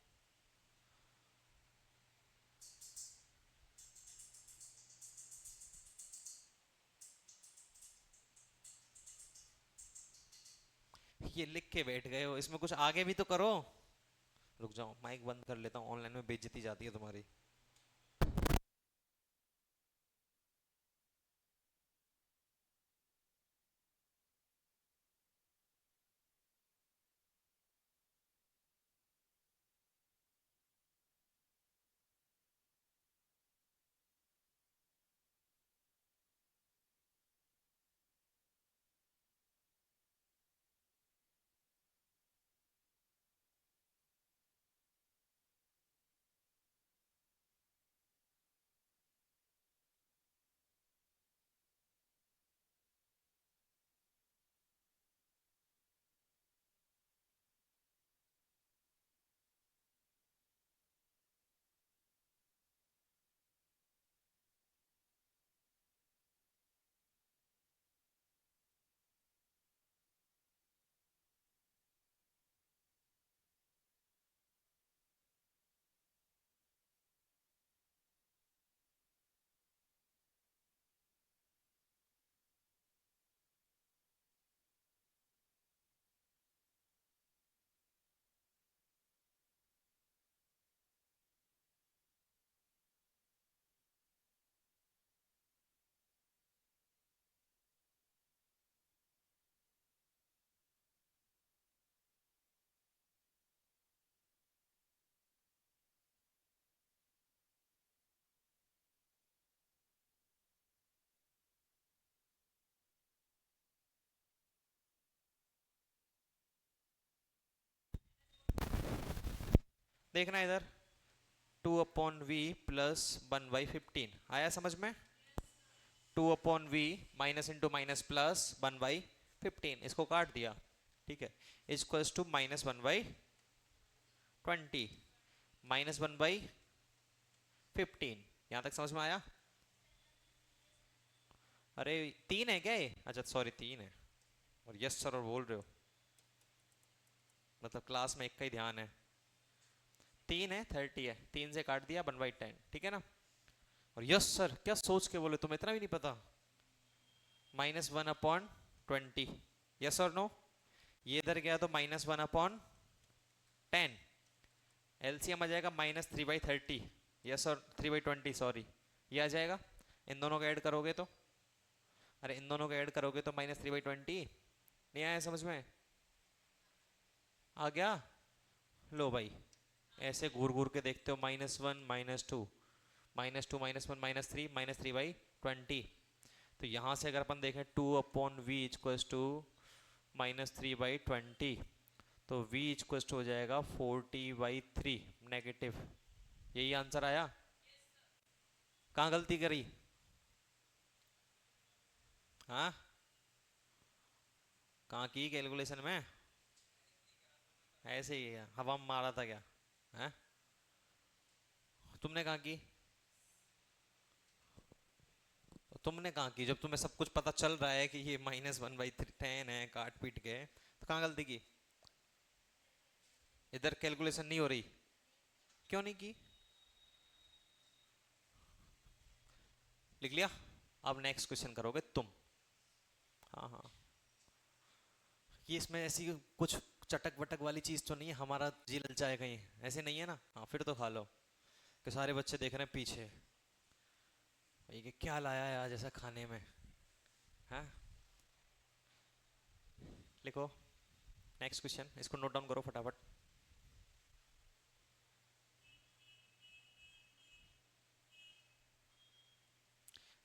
Speaker 1: ये लिख के बैठ गए हो, इसमें कुछ आगे भी तो करो। रुक जाओ, माइक बंद कर लेता हूँ, ऑनलाइन में बेइज्जती जाती है तुम्हारी। देखना इधर, 2 अपॉन वी प्लस 1/15 आया समझ में? 2 upon v minus into minus plus 1/15, इसको काट दिया, ठीक है। Equals to -1/20 -1/15। यहां तक समझ में आया? अरे 3 है क्या ये? अच्छा सॉरी 3 है, और यस सर और बोल रहे हो, मतलब क्लास में एक का ही ध्यान है। 3 है, 30 है, 3 से काट दिया 1/10, ठीक है ना। और यस सर क्या सोच के बोले, तुम्हें इतना भी नहीं पता? -1/20, यस और नो। ये इधर गया तो -1/10, एलसीएम आ जाएगा -3/30, यस और 3/20 सॉरी, ये आ जाएगा। इन दोनों को ऐड करोगे तो, अरे इन दोनों को ऐड करोगे तो -3/20। नहीं आया समझ में? आ गया? लो भाई, ऐसे घूर घूर के देखते हो, -1 -2 -2 -1 -3 -3/20। तो यहाँ से अगर अपन देखें 2 अपॉन वी इक्वल्स टू -3/20, तो v इक्वल्स टू हो जाएगा 40/3 नेगेटिव। यही आंसर आया? कहाँ गलती करी? हाँ, कहाँ की कैलकुलेशन में? ऐसे ही है, हवा में मारा था क्या? है? तुमने कहाँ की? तुमने कहाँ की जब तुम्हें सब कुछ पता चल रहा है कि ये -1/10 है, काट पीट के, तो कहाँ गलती की? इधर कैलकुलेशन नहीं हो रही? क्यों नहीं की? लिख लिया? अब नेक्स्ट क्वेश्चन करोगे तुम। हाँ हाँ, ये इसमें ऐसी कुछ चटक वटक वाली चीज तो नहीं है हमारा जी ललचाए कहीं, ऐसे नहीं है ना? हाँ फिर तो खा लो। कि सारे बच्चे देख रहे हैं पीछे, ये क्या लाया है आज ऐसा खाने में। हाँ लिखो नेक्स्ट क्वेश्चन, इसको नोट डाउन करो फटाफट।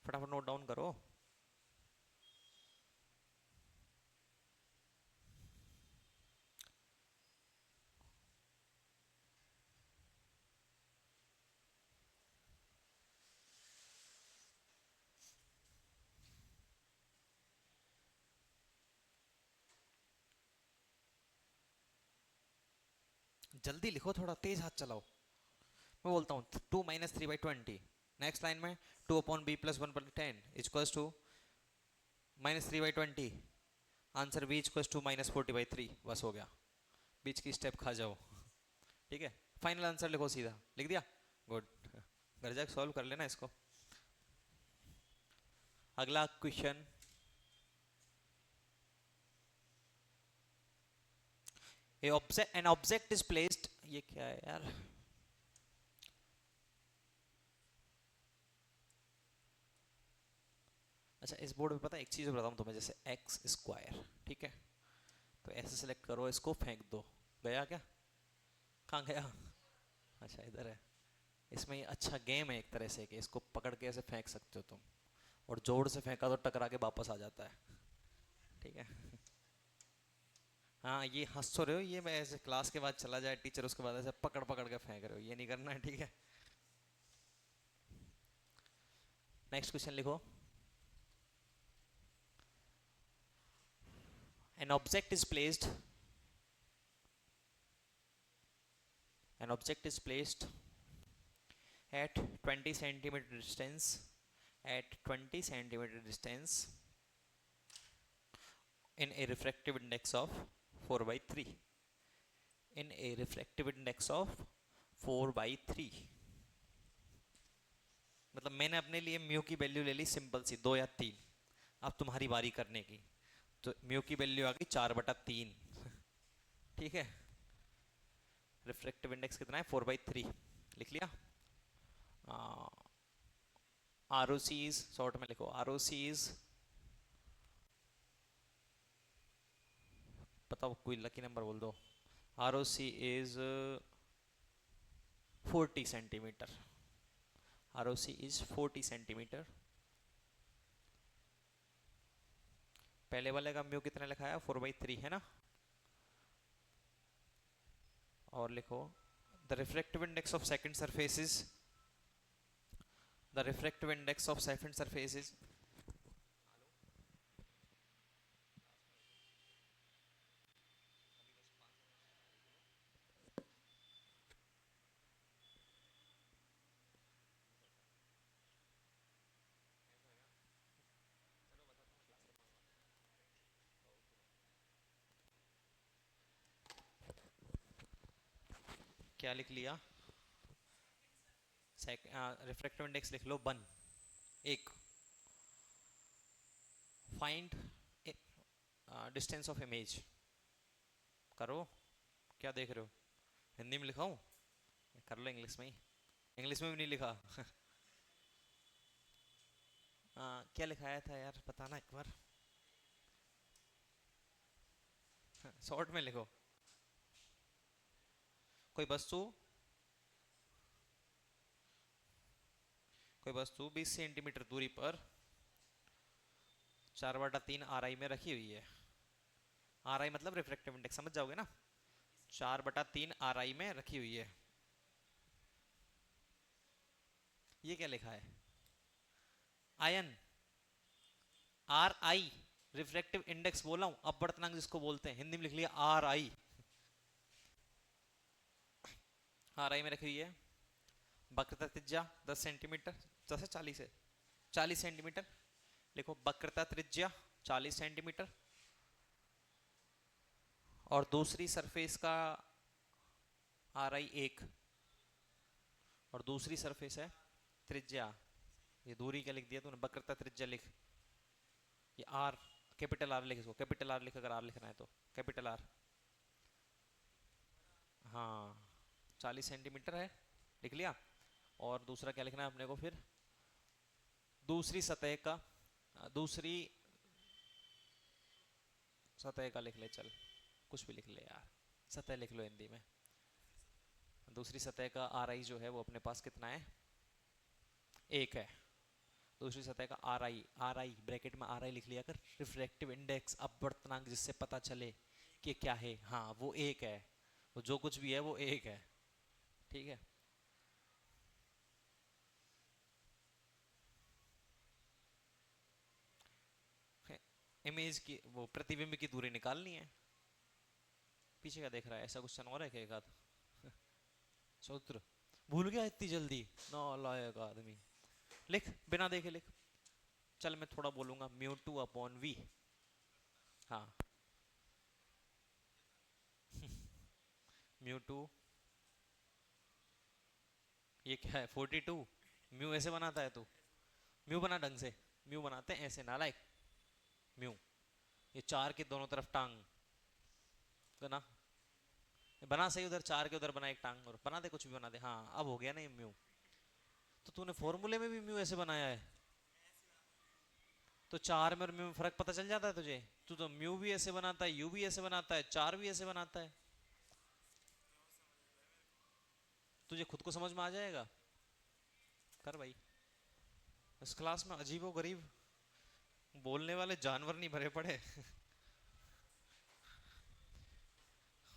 Speaker 1: फटाफट नोट डाउन करो। जल्दी लिखो, थोड़ा तेज हाथ चलाओ। मैं बोलता हूँ 2 - 3/20। नेक्स्ट लाइन में 2/b+1/10 equals to -3/20। Answer b equals to -40/3। बस हो गया, बीच की स्टेप खा जाओ। ठीक है, फाइनल आंसर लिखो, सीधा लिख दिया। गुड, घर जाकर सॉल्व कर लेना इसको। अगला question, an object is placed, ये क्या है यार? अच्छा, इस बोर्ड में पता है एक चीज बताऊं तुम्हें, जैसे एक्स स्क्वायर, ठीक है, तो ऐसे सेलेक्ट करो, इसको फेंक दो। गया क्या? कहाँ गया? अच्छा इधर है। इसमें ये अच्छा गेम है एक तरह से कि इसको पकड़ के ऐसे फेंक सकते हो तुम, और जोर से फेंका तो टकरा के वापस आ जाता है। ठीक है। हाँ ये हंस तो रहे हो, ये मैं ऐसे क्लास के बाद चला जाए टीचर, उसके बाद ऐसे पकड़ पकड़ के फेंक रहे हो, ये नहीं करना है, ठीक है। नेक्स्ट क्वेश्चन लिखो। An object is placed, an object is placed at 20 centimeter distance, at 20 centimeter distance in a refractive index of 4/3, in a refractive index of 4/3। मतलब मैंने अपने लिए म्यू की वैल्यू ले ली सिंपल सी 2 या 3। अब तुम्हारी बारी करने की, तो म्यू की वैल्यू आ गई 4/3। ठीक है, रिफ्रैक्टिव इंडेक्स कितना है? 4/3 लिख लिया। आर ओ सीज शॉर्ट में लिखो, आर ओ सीज, बताओ कोई लकी नंबर बोल दो। R O C is 40 centimetre. R O C is 40 centimetre. पहले वाले का म्यू कितना लिखा है? 4/3 है ना? और लिखो the refractive index of second surface is, the refractive index of second surface is, क्या लिख लिया? रिफ्रैक्टिव इंडेक्स लिख लो 1। एक फाइंड डिस्टेंस ऑफ इमेज करो। क्या देख रहे हो? हिंदी में लिखा हूँ, कर लो इंग्लिश में ही। इंग्लिश में भी नहीं लिखा। क्या लिखाया था यार, बताना एक बार। शॉर्ट में लिखो। कोई वस्तु, कोई वस्तु 20 सेंटीमीटर दूरी पर 4/3 आर आई में रखी हुई है। आर आई मतलब रिफ्रैक्टिव इंडेक्स, समझ जाओगे ना? 4/3 आर आई में रखी हुई है। ये क्या लिखा है? Ion, are I, refractive index बोला हूं, अपवर्तनांक जिसको बोलते हैं, हिंदी में लिख लिया आर आई। आर आई में रखी हुई है। वक्रता त्रिज्या 10 सेंटीमीटर, 10 से 40 है, 40 सेंटीमीटर। लिखो वक्रता त्रिज्या 40 सेंटीमीटर, और दूसरी सरफेस का आर आई 1, और दूसरी सरफेस है त्रिज्या ये दूरी क्या लिख दिया तूने, वक्रता त्रिज्या लिख, ये आर, कैपिटल आर लिख इसको, कैपिटल आर लिख अगर आर लिखना है तो, कैपिटल आर। हाँ 40 सेंटीमीटर है, लिख लिया। और दूसरा क्या लिखना है अपने को फिर, दूसरी सतह का, दूसरी सतह का लिख ले, चल कुछ भी लिख ले यार, सतह लिख लो हिंदी में। दूसरी सतह का आर आई जो है वो अपने पास कितना है, 1 है। दूसरी सतह का आर आई ब्रैकेट में आर आई लिख लिया कर, रिफ्रैक्टिव इंडेक्स अपवर्तनांक, जिससे पता चले कि क्या है, हाँ वो 1 है, वो जो कुछ भी है वो 1 है, ठीक है। इमेज की वो प्रतिबिंब की दूरी निकालनी है। पीछे क्या देख रहा है, ऐसा क्वेश्चन और है क्या एक आध? सूत्र भूल गया इतनी जल्दी, नालायक आदमी। लिख, बिना देखे लिख। चल मैं थोड़ा बोलूंगा, म्यू टू अपॉन वी, हाँ म्यू टू, ये क्या है 42, म्यू ऐसे बनाता है तू, म्यू बना ढंग से, म्यू बनाते हैं ऐसे नालायक, म्यू, ये 4 के दोनों तरफ टांग बना, बना सही, उधर 4 के उधर बना एक टांग, और बना दे कुछ भी बना दे, हाँ अब हो गया ना ये म्यू। तो तूने फॉर्मूले में भी म्यू ऐसे बनाया है, तो 4 में और म्यू में फर्क पता चल जाता है तुझे? तू तो म्यू भी ऐसे बनाता है, यू भी ऐसे बनाता है, 4 भी ऐसे बनाता है, तुझे खुद को समझ में आ जाएगा। कर भाई, इस क्लास में अजीबो गरीब बोलने वाले जानवर नहीं भरे पड़े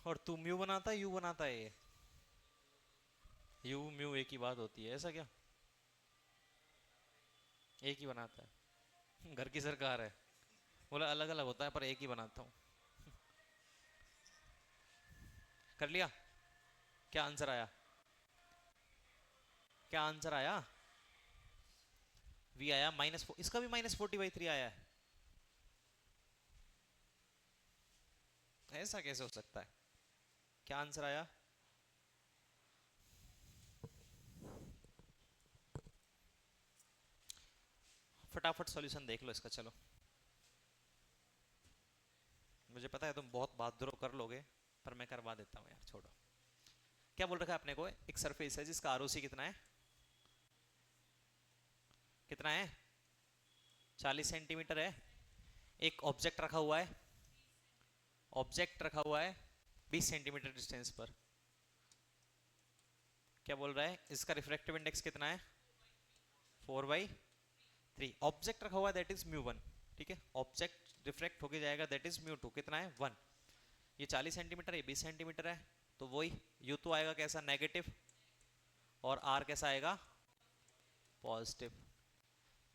Speaker 1: और तू म्यू बनाता है, यू बनाता है, ये यू म्यू एक ही बात होती है, ऐसा क्या? एक ही बनाता है घर की सरकार है, बोला अलग अलग होता है पर एक ही बनाता हूँ। कर लिया? क्या आंसर आया, क्या आंसर आया? वी आया माइनस, इसका भी -40/3 आया है, ऐसा कैसे हो सकता है? क्या आंसर आया? फटाफट सॉल्यूशन देख लो इसका, चलो। मुझे पता है तुम बहुत बहादुर हो, कर लोगे, पर मैं करवा देता हूँ यार, छोड़ो। क्या बोल रखा है अपने को, एक सरफेस है जिसका आरओसी कितना है, कितना है, 40 सेंटीमीटर है। एक ऑब्जेक्ट रखा हुआ है, ऑब्जेक्ट रखा हुआ है 20 सेंटीमीटर डिस्टेंस पर। क्या बोल रहा है, इसका रिफ्रैक्टिव इंडेक्स कितना है, 4/3। ऑब्जेक्ट रखा हुआ है दैट इज म्यू 1, ठीक है, ऑब्जेक्ट रिफ्रैक्ट होके जाएगा दैट इज म्यू 2, कितना है 1। ये 40 सेंटीमीटर, ये 20 सेंटीमीटर है, तो वही यू तो आएगा कैसा, नेगेटिव, और आर कैसा आएगा, पॉजिटिव।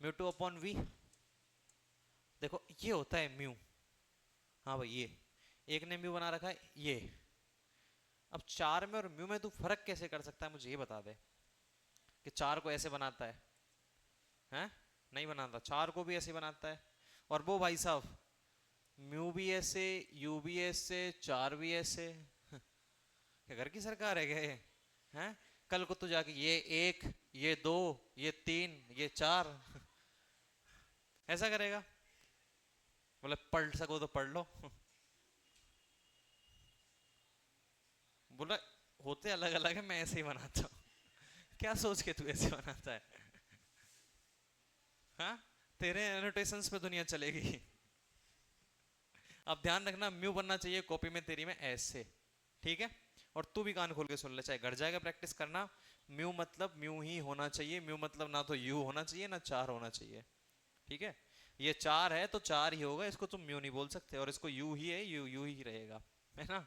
Speaker 1: म्यू 2/v, देखो ये होता है म्यू, हाँ भाई ये एक ने म्यू बना रखा है ये। अब 4 में और म्यू में तू फर्क कैसे कर सकता है, मुझे ये बता दे, कि 4 को ऐसे बनाता है, हैं? नहीं बनाता, 4 को भी ऐसे बनाता है, और वो भाई साहब म्यू भी ऐसे, यू भी ऐसे, 4 भी ऐसे क्या घर की सरकार है क्या ये, हैं? कल को तू जाके ये 1, ये 2, ये 3, ये 4 ऐसा करेगा? बोले पढ़ सको तो पढ़ लो बोला होते अलग अलग है, मैं ऐसे ही बनाता हूँ क्या सोच के तू ऐसे बनाता है, हाँ? तेरे एनोटेशंस पे दुनिया चलेगी अब ध्यान रखना, म्यू बनना चाहिए कॉपी में तेरी में ऐसे, ठीक है? और तू भी कान खोल के सुन ले, चाहे घर जाएगा प्रैक्टिस करना, म्यू मतलब म्यू ही होना चाहिए, म्यू मतलब ना तो यू होना चाहिए ना 4 होना चाहिए, ठीक है? ये 4 है तो 4 ही होगा, इसको तुम म्यू नहीं बोल सकते, और इसको यू ही है, यू यू ही रहेगा, है ना?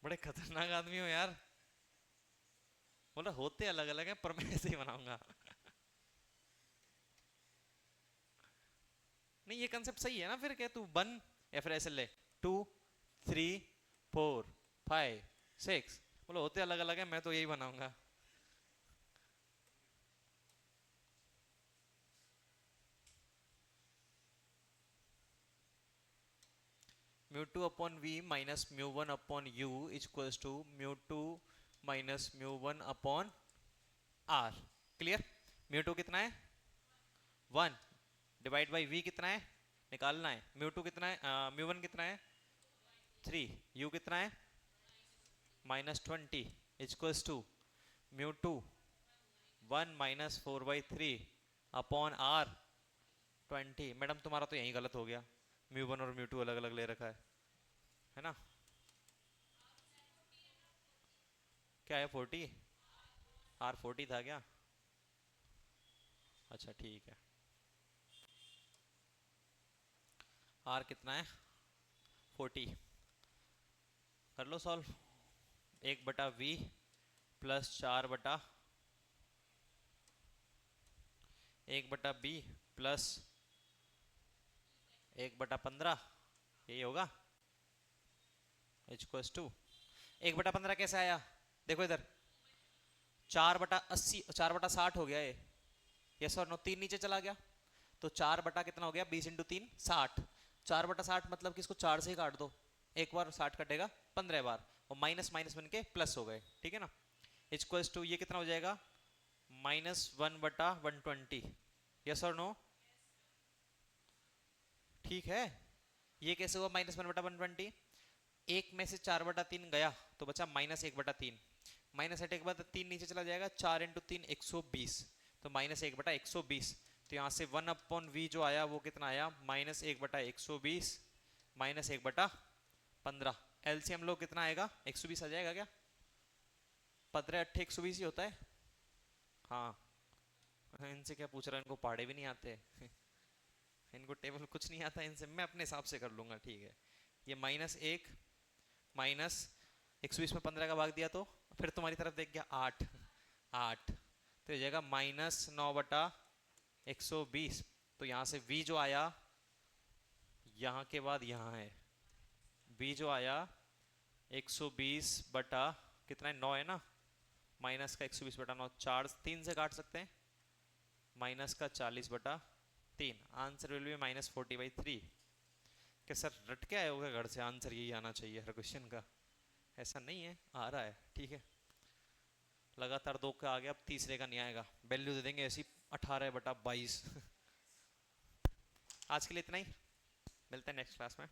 Speaker 1: बड़े खतरनाक आदमी हो यार, बोला होते अलग अलग है पर मैं ऐसे ही बनाऊंगा नहीं ये कंसेप्ट सही है ना, फिर क्या तू बन, या फिर ऐसे ले 2 3 4 5 6, बोलो होते अलग अलग है, मैं तो यही बनाऊंगा। Mu 2/v minus mu 1/u is equals to mu 2 minus mu 1/r, clear? Mu two कितना है 1 डिवाइड बाई वी कितना है निकालना है। म्यू टू कितना है म्यू वन कितना है 3 यू कितना है -20 equals to mu two 1 - 4/3 upon r 20। Madam तुम्हारा तो यही गलत हो गया, म्यू वन और म्यू टू अलग अलग ले रखा है ना। क्या है 40 आर 40 था क्या? अच्छा ठीक है, आर कितना है 40। कर लो solve. 1/v plus 1/b plus 1/15 यही होगा इक्वल्स टू 1/15 कैसे आया देखो इधर 4/80 4/60 हो गया ये। यस और नो 3 नीचे चला गया तो 4 बटा कितना हो गया 20 × 3 60। 4/60 मतलब कि इसको 4 से ही काट दो, एक बार 60 कटेगा 15 बार और माइनस माइनस बन के प्लस हो गए, ठीक है ना। इक्वल्स टू ये कितना हो जाएगा -1/120। यस और नो ठीक है। ये कैसे हुआ -1/120? एक में से 4/3 गया तो बचा -1/3। माइनस हटेगा के बाद 3 नीचे चला जाएगा, 4 × 3 120 तो -1/120। तो यहाँ से 1/v जो आया वो कितना आया -1/120 -1/15। एलसीएम लो कितना आएगा 120 आ जाएगा क्या? 15 8 120 ही होता है। हाँ इनसे क्या पूछ रहा है, इनको पहाड़े भी नहीं आते इनको टेबल कुछ नहीं आता इनसे, मैं अपने हिसाब से कर लूंगा ठीक है। ये -1 -120 में 15 का भाग दिया तो फिर तुम्हारी तरफ देख गया 8 तो हो जाएगा -9/120। तो यहाँ से v जो आया यहाँ के बाद यहाँ है v जो आया 120 बटा कितना है 9 है ना, माइनस का 120/9 4 3 से काट सकते हैं, माइनस का 40/3 आंसर विल बी -40/3। क्या सर रट के आए होगा घर से, आंसर यही आना चाहिए हर क्वेश्चन का? ऐसा नहीं है, आ रहा है ठीक है। लगातार 2 का आ गया, अब तीसरे का नहीं आएगा, वैल्यू दे देंगे ऐसी 18/22 आज के लिए इतना ही, मिलते हैं नेक्स्ट क्लास में।